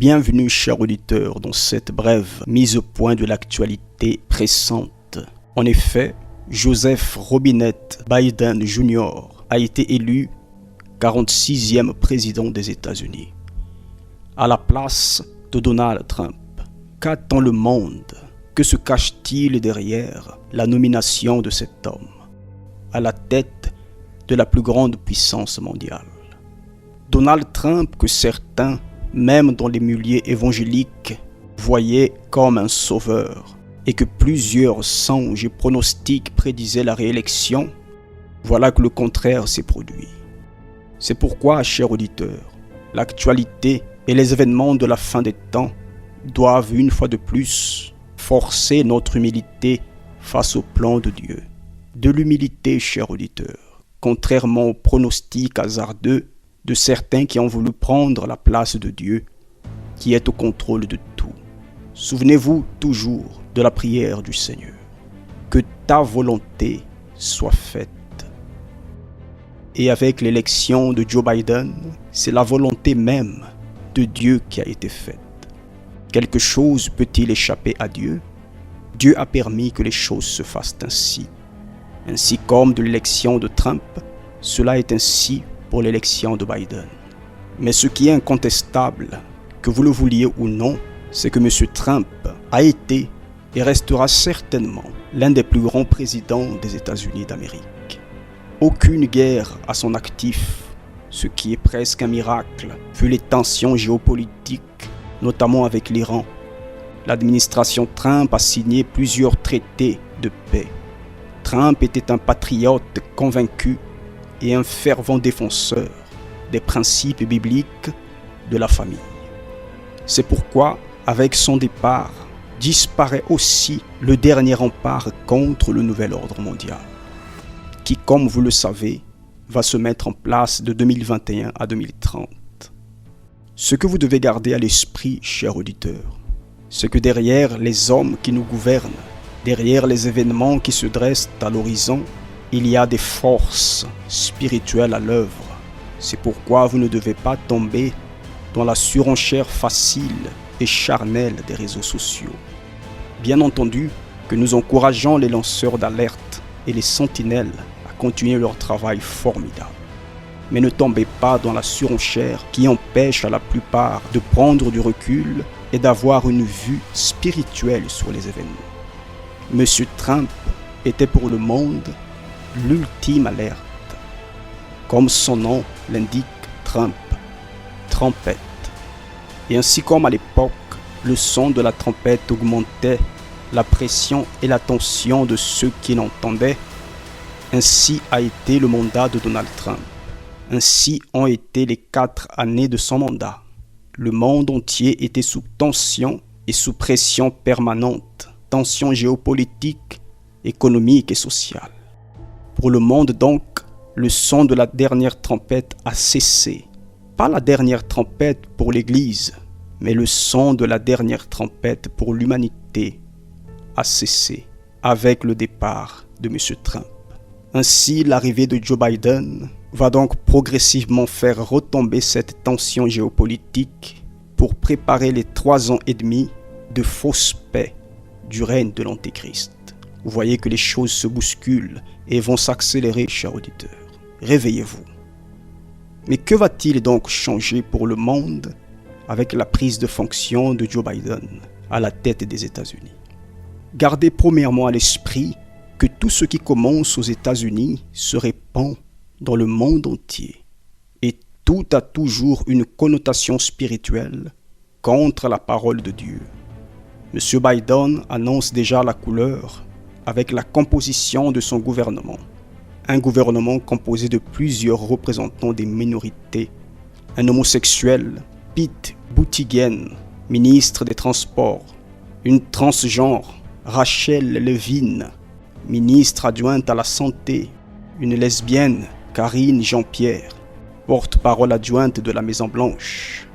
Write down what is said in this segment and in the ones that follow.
Bienvenue, chers auditeurs, dans cette brève mise au point de l'actualité pressante. En effet, Joseph Robinette Biden Jr. a été élu 46e président des États-Unis, à la place de Donald Trump. Qu'attend le monde? Que se cache-t-il derrière la nomination de cet homme à la tête de la plus grande puissance mondiale? Donald Trump, que certains, même dans les milieux évangéliques, voyaient comme un sauveur, et que plusieurs songes et pronostics prédisaient la réélection, voilà que le contraire s'est produit. C'est pourquoi, chers auditeurs, l'actualité et les événements de la fin des temps doivent une fois de plus forcer notre humilité face au plan de Dieu. De l'humilité, chers auditeurs, contrairement aux pronostics hasardeux de certains qui ont voulu prendre la place de Dieu, qui est au contrôle de tout. Souvenez-vous toujours de la prière du Seigneur. Que ta volonté soit faite. Et avec l'élection de Joe Biden, c'est la volonté même de Dieu qui a été faite. Quelque chose peut-il échapper à Dieu? Dieu a permis que les choses se fassent ainsi. Ainsi comme de l'élection de Trump, cela est ainsi pour l'élection de Biden. Mais ce qui est incontestable, que vous le vouliez ou non, c'est que M. Trump a été et restera certainement l'un des plus grands présidents des États-Unis d'Amérique. Aucune guerre à son actif, ce qui est presque un miracle, vu les tensions géopolitiques, notamment avec l'Iran. L'administration Trump a signé plusieurs traités de paix. Trump était un patriote convaincu et un fervent défenseur des principes bibliques de la famille. C'est pourquoi, avec son départ, disparaît aussi le dernier rempart contre le nouvel ordre mondial, qui, comme vous le savez, va se mettre en place de 2021 à 2030. Ce que vous devez garder à l'esprit, chers auditeurs, c'est que derrière les hommes qui nous gouvernent, derrière les événements qui se dressent à l'horizon, il y a des forces spirituelles à l'œuvre. C'est pourquoi vous ne devez pas tomber dans la surenchère facile et charnelle des réseaux sociaux. Bien entendu que nous encourageons les lanceurs d'alerte et les sentinelles à continuer leur travail formidable. Mais ne tombez pas dans la surenchère qui empêche à la plupart de prendre du recul et d'avoir une vue spirituelle sur les événements. Monsieur Trump était pour le monde l'ultime alerte. Comme son nom l'indique, Trump, trompette. Et ainsi comme à l'époque, le son de la trompette augmentait la pression et la tension de ceux qui l'entendaient, ainsi a été le mandat de Donald Trump. Ainsi ont été les 4 années de son mandat. Le monde entier était sous tension et sous pression permanente, tension géopolitique, économique et sociale. Pour le monde donc, le son de la dernière trompette a cessé. Pas la dernière trompette pour l'Église, mais le son de la dernière trompette pour l'humanité a cessé avec le départ de M. Trump. Ainsi, l'arrivée de Joe Biden va donc progressivement faire retomber cette tension géopolitique pour préparer les 3 ans et demi de fausse paix du règne de l'Antéchrist. Vous voyez que les choses se bousculent et vont s'accélérer, chers auditeurs. Réveillez-vous. Mais que va-t-il donc changer pour le monde avec la prise de fonction de Joe Biden à la tête des États-Unis? Gardez premièrement à l'esprit que tout ce qui commence aux États-Unis se répand dans le monde entier. Et tout a toujours une connotation spirituelle contre la parole de Dieu. M. Biden annonce déjà la couleur avec la composition de son gouvernement. Un gouvernement composé de plusieurs représentants des minorités. Un homosexuel, Pete Buttigieg, ministre des Transports. Une transgenre, Rachel Levine, ministre adjointe à la Santé. Une lesbienne, Karine Jean-Pierre, porte-parole adjointe de la Maison-Blanche.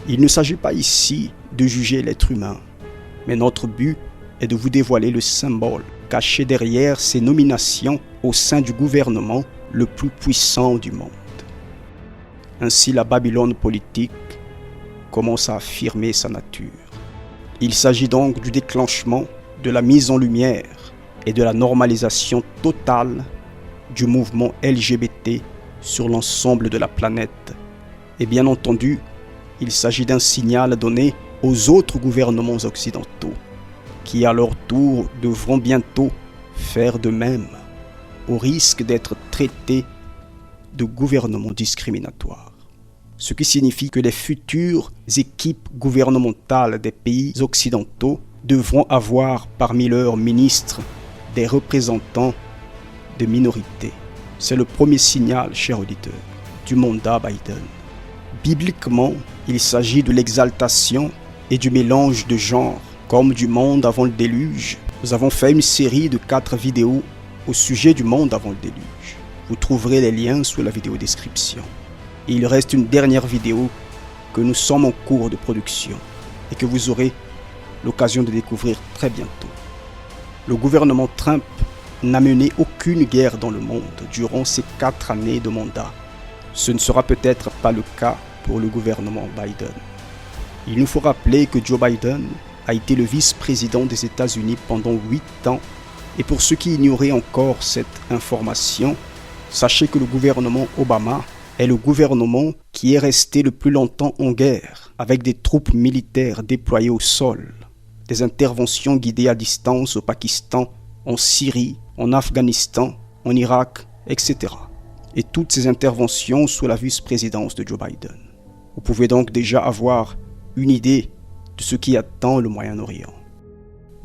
Il ne s'agit pas ici de juger l'être humain, mais notre but est de vous dévoiler le symbole caché derrière ces nominations au sein du gouvernement le plus puissant du monde. Ainsi, la Babylone politique commence à affirmer sa nature. Il s'agit donc du déclenchement de la mise en lumière et de la normalisation totale du mouvement LGBT sur l'ensemble de la planète. Et bien entendu, il s'agit d'un signal donné aux autres gouvernements occidentaux, qui à leur tour devront bientôt faire de même, au risque d'être traités de gouvernements discriminatoires. Ce qui signifie que les futures équipes gouvernementales des pays occidentaux devront avoir parmi leurs ministres des représentants de minorités. C'est le premier signal, chers auditeurs, du mandat Biden. Bibliquement, il s'agit de l'exaltation et du mélange de genres, comme du monde avant le déluge. Nous avons fait une série de 4 vidéos au sujet du monde avant le déluge. Vous trouverez les liens sous la vidéo description. Et il reste une dernière vidéo que nous sommes en cours de production et que vous aurez l'occasion de découvrir très bientôt. Le gouvernement Trump n'a mené aucune guerre dans le monde durant ces 4 années de mandat. Ce ne sera peut-être pas le cas pour le gouvernement Biden. Il nous faut rappeler que Joe Biden a été le vice-président des États-Unis pendant 8 ans. Et pour ceux qui ignoraient encore cette information, sachez que le gouvernement Obama est le gouvernement qui est resté le plus longtemps en guerre, avec des troupes militaires déployées au sol, des interventions guidées à distance au Pakistan, en Syrie, en Afghanistan, en Irak, etc. Et toutes ces interventions sous la vice-présidence de Joe Biden. Vous pouvez donc déjà avoir une idée de ce qui attend le Moyen-Orient.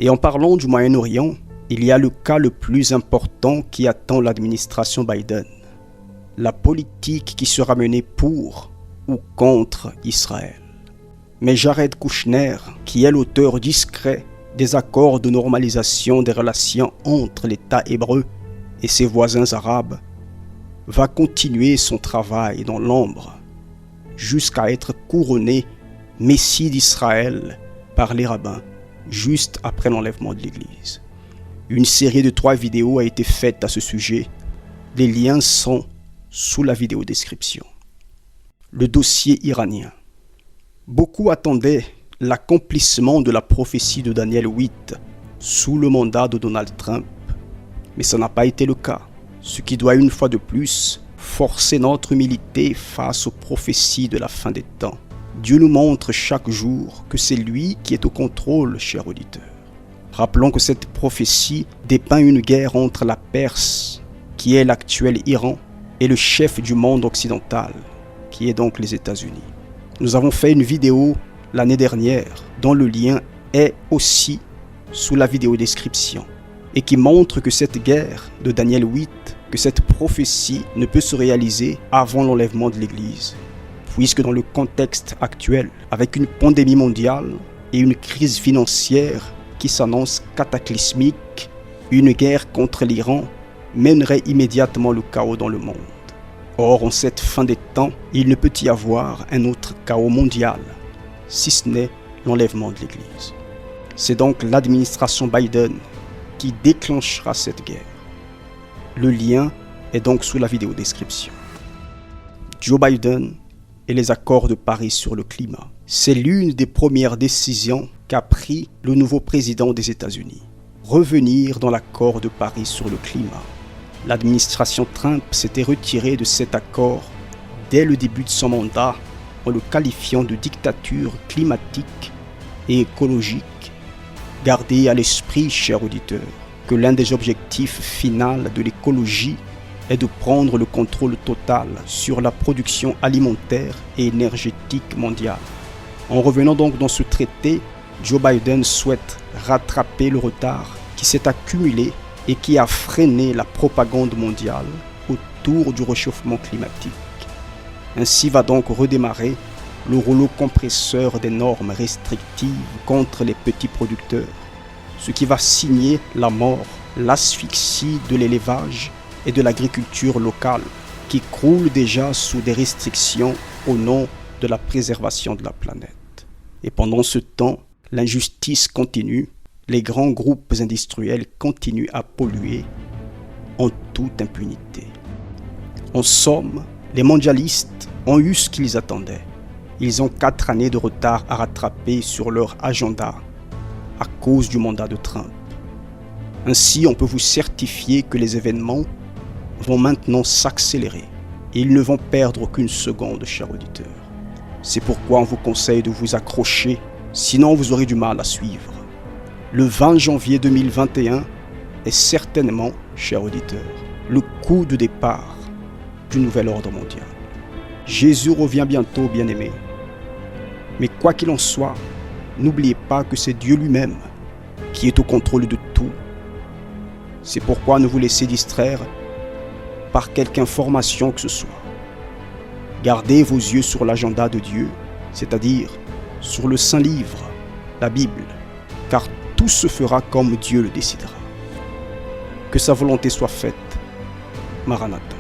Et en parlant du Moyen-Orient, il y a le cas le plus important qui attend l'administration Biden. La politique qui sera menée pour ou contre Israël. Mais Jared Kushner, qui est l'auteur discret des accords de normalisation des relations entre l'État hébreu et ses voisins arabes, va continuer son travail dans l'ombre jusqu'à être couronné Messie d'Israël par les rabbins juste après l'enlèvement de l'Église. Une série de 3 vidéos a été faite à ce sujet. Les liens sont sous la vidéo description. Le dossier iranien. Beaucoup attendaient l'accomplissement de la prophétie de Daniel 8 sous le mandat de Donald Trump, mais ça n'a pas été le cas, ce qui doit une fois de plus forcer notre humilité face aux prophéties de la fin des temps. Dieu nous montre chaque jour que c'est lui qui est au contrôle, chers auditeurs. Rappelons que cette prophétie dépeint une guerre entre la Perse, qui est l'actuel Iran, et le chef du monde occidental, qui est donc les États-Unis. Nous avons fait une vidéo l'année dernière, dont le lien est aussi sous la vidéo description, et qui montre que cette guerre de Daniel 8, que cette prophétie ne peut se réaliser avant l'enlèvement de l'Église, puisque dans le contexte actuel, avec une pandémie mondiale et une crise financière qui s'annonce cataclysmique, une guerre contre l'Iran mènerait immédiatement le chaos dans le monde. Or, en cette fin des temps, il ne peut y avoir un autre chaos mondial, si ce n'est l'enlèvement de l'Église. C'est donc l'administration Biden qui déclenchera cette guerre. Le lien est donc sous la vidéo description. Joe Biden et les accords de Paris sur le climat. C'est l'une des premières décisions qu'a pris le nouveau président des États-Unis. Revenir dans l'accord de Paris sur le climat. L'administration Trump s'était retirée de cet accord dès le début de son mandat en le qualifiant de dictature climatique et écologique. Gardez à l'esprit, chers auditeurs, que l'un des objectifs finaux de l'écologie est de prendre le contrôle total sur la production alimentaire et énergétique mondiale. En revenant donc dans ce traité, Joe Biden souhaite rattraper le retard qui s'est accumulé et qui a freiné la propagande mondiale autour du réchauffement climatique. Ainsi va donc redémarrer le rouleau compresseur des normes restrictives contre les petits producteurs, ce qui va signer la mort, l'asphyxie de l'élevage et de l'agriculture locale, qui croule déjà sous des restrictions au nom de la préservation de la planète. Et pendant ce temps, l'injustice continue, les grands groupes industriels continuent à polluer en toute impunité. En somme, les mondialistes ont eu ce qu'ils attendaient, Ils ont 4 années de retard à rattraper sur leur agenda à cause du mandat de Trump. Ainsi, on peut vous certifier que les événements vont maintenant s'accélérer et ils ne vont perdre aucune seconde, chers auditeurs. C'est pourquoi on vous conseille de vous accrocher, sinon vous aurez du mal à suivre. Le 20 janvier 2021 est certainement, chers auditeurs, le coup de départ du nouvel ordre mondial. Jésus revient bientôt, bien-aimés. Mais quoi qu'il en soit, n'oubliez pas que c'est Dieu lui-même qui est au contrôle de tout. C'est pourquoi ne vous laissez distraire par quelque information que ce soit. Gardez vos yeux sur l'agenda de Dieu, c'est-à-dire sur le Saint Livre, la Bible, car tout se fera comme Dieu le décidera. Que sa volonté soit faite. Maranatha.